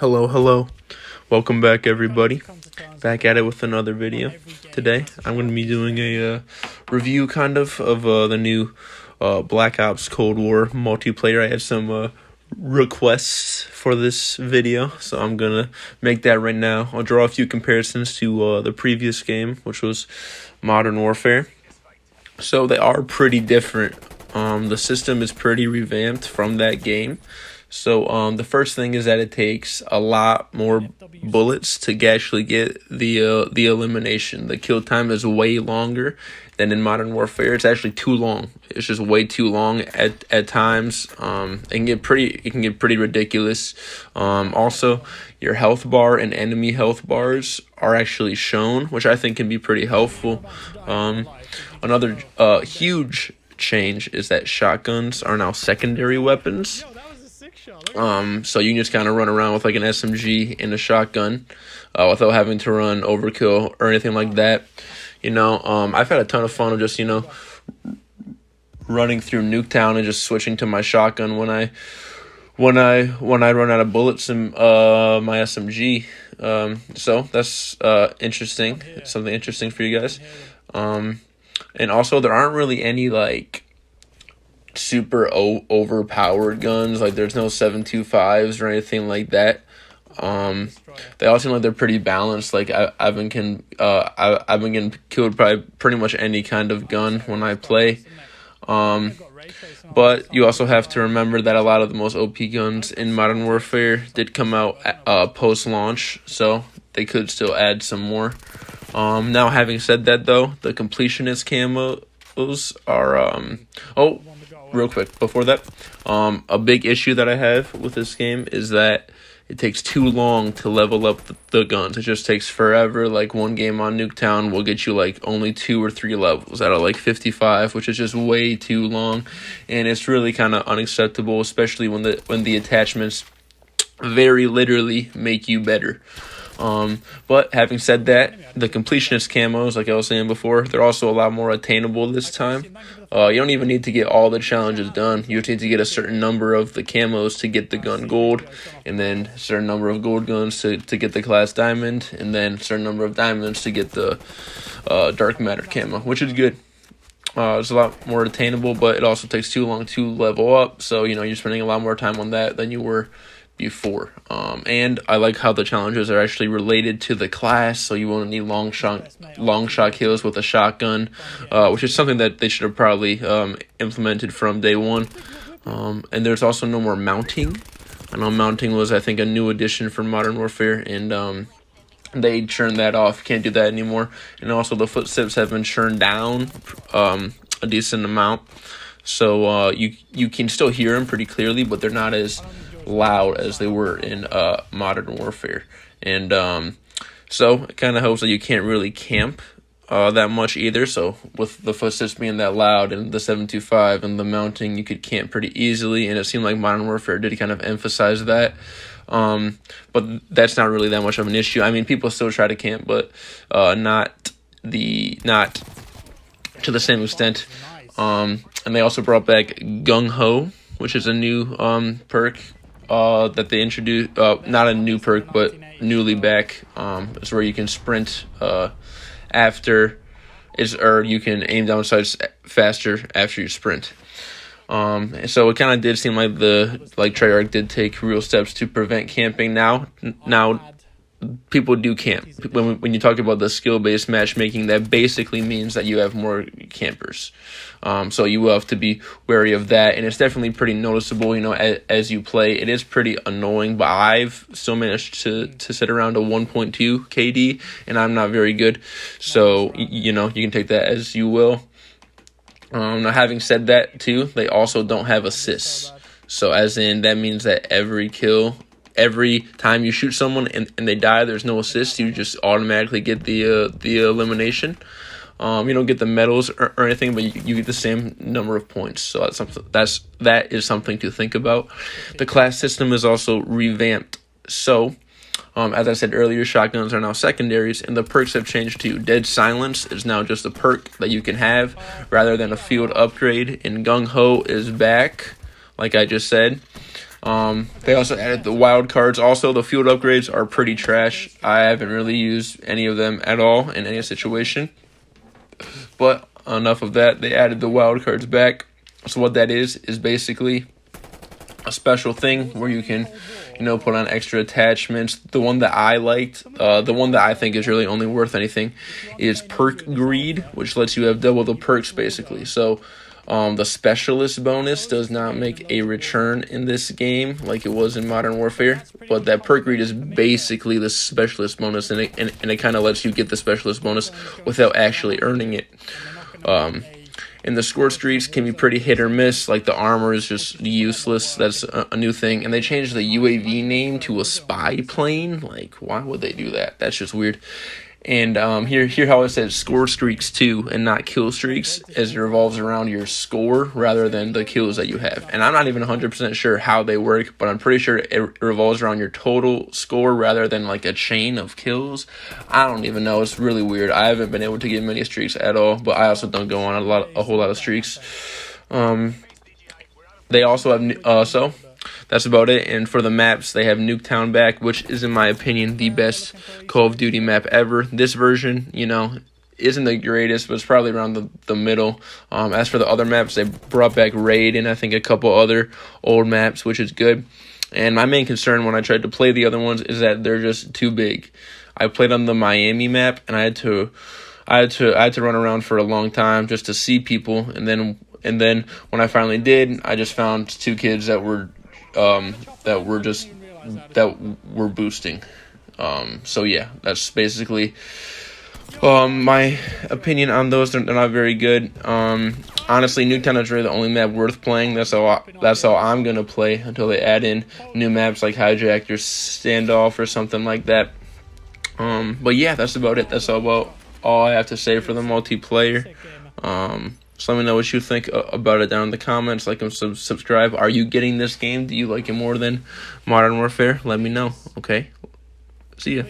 Hello. Welcome back, everybody. Back at it with another video. Today, I'm going to be doing a review, of the new Black Ops Cold War multiplayer. I had some requests for this video, so I'm going to make that right now. I'll draw a few comparisons to the previous game, which was Modern Warfare. So they are pretty different. The system is pretty revamped from that game. So the first thing is that it takes a lot more bullets to actually get the elimination. The kill time is way longer than in Modern Warfare. It's actually too long. It's just way too long at times. It can get pretty ridiculous. Also, your health bar and enemy health bars are actually shown, which I think can be pretty helpful. Another huge change is that shotguns are now secondary weapons. So you can just kind of run around with like an SMG and a shotgun without having to run overkill or anything like that. I've had a ton of fun of just, running through Nuketown and just switching to my shotgun when I run out of bullets in my SMG. So that's interesting. It's something interesting for you guys. And also there aren't really any like super overpowered guns. Like there's no 7.25s or anything like that. They all seem like they're pretty balanced. Like I've been getting killed by pretty much any kind of gun when I play. But you also have to remember that a lot of the most OP guns in Modern Warfare did come out post-launch, so they could still add some more. Now, having said that, though, the completionist camos are real quick before that, a big issue that I have with this game is that it takes too long to level up the guns. It just takes forever. Like one game on Nuketown will get you like only 2 or 3 levels out of like 55, which is just way too long, and it's really kind of unacceptable, especially when the attachments very literally make you better. But having said that, the completionist camos, like I was saying before, they're also a lot more attainable this time. You don't even need to get all the challenges done. You just need to get a certain number of the camos to get the gun gold, and then a certain number of gold guns to get the class diamond, and then a certain number of diamonds to get the dark matter camo, which is good. It's a lot more attainable, but it also takes too long to level up, so you're spending a lot more time on that than you were before. And I like how the challenges are actually related to the class, so you won't need long shot kills with a shotgun, which is something that they should have probably implemented from day one. And there's also no more mounting. I know mounting was, I think, a new addition for Modern Warfare, and they churned that off. Can't do that anymore. And also the footsteps have been churned down a decent amount, so you can still hear them pretty clearly, but they're not as loud as they were in Modern Warfare. And so it kind of helps that you can't really camp that much either. So with the footsteps being that loud and the 7.25 and the mounting, you could camp pretty easily, and it seemed like Modern Warfare did kind of emphasize that. But that's not really that much of an issue. I mean, people still try to camp, but not to the same extent. And they also brought back Gung Ho, which is a new perk that they introduced. Not a new perk, but newly back. It's where you can sprint or you can aim down sights faster after you sprint. So it kind of did seem like Treyarch did take real steps to prevent camping. Now people do camp. When you talk about the skill-based matchmaking, that basically means that you have more campers. So you will have to be wary of that, and it's definitely pretty noticeable, as you play. It is pretty annoying, but I've still managed to sit around a 1.2 KD, and I'm not very good. So, you can take that as you will. Now, having said that, too, they also don't have assists. So, as in, that means that every time you shoot someone and they die, there's no assist. You just automatically get the elimination. You don't get the medals or anything, but you get the same number of points. So that is something to think about. The class system is also revamped. So, as I said earlier, shotguns are now secondaries, and the perks have changed too. Dead Silence is now just a perk that you can have rather than a field upgrade, and Gung Ho is back, like I just said. They also added the wild cards. Also, the field upgrades are pretty trash. I haven't really used any of them at all in any situation. But enough of that. They added the wild cards back. So what that is basically a special thing where you can, put on extra attachments. The one that I liked, the one that I think is really only worth anything, is Perk Greed, which lets you have double the perks basically. So the specialist bonus does not make a return in this game like it was in Modern Warfare, but that perk greed is basically the specialist bonus, and it kind of lets you get the specialist bonus without actually earning it. And the score streaks can be pretty hit or miss. Like the armor is just useless. That's a new thing. And they changed the UAV name to a spy plane. Like, why would they do that? That's just weird. And here how it says score streaks too, and not kill streaks, as it revolves around your score rather than the kills that you have. And I'm not even 100% sure how they work, but I'm pretty sure it revolves around your total score rather than like a chain of kills. I don't even know. It's really weird. I haven't been able to get many streaks at all, but I also don't go on a whole lot of streaks. They also have so. That's about it. And for the maps, they have Nuketown back, which is, in my opinion, the best Call of Duty map ever. This version, isn't the greatest, but it's probably around the middle. As for the other maps, they brought back Raid and I think a couple other old maps, which is good. And my main concern when I tried to play the other ones is that they're just too big. I played on the Miami map, and I had to run around for a long time just to see people. And then when I finally did, I just found two kids that were boosting. So yeah, that's basically my opinion on those. They're not very good. Honestly, Nuketown is really the only map worth playing. That's all I'm gonna play until they add in new maps like Hijack or Standoff or something like that. But yeah, that's about it. That's all I have to say for the multiplayer. So let me know what you think about it down in the comments. Like and subscribe. Are you getting this game? Do you like it more than Modern Warfare? Let me know. Okay. See ya.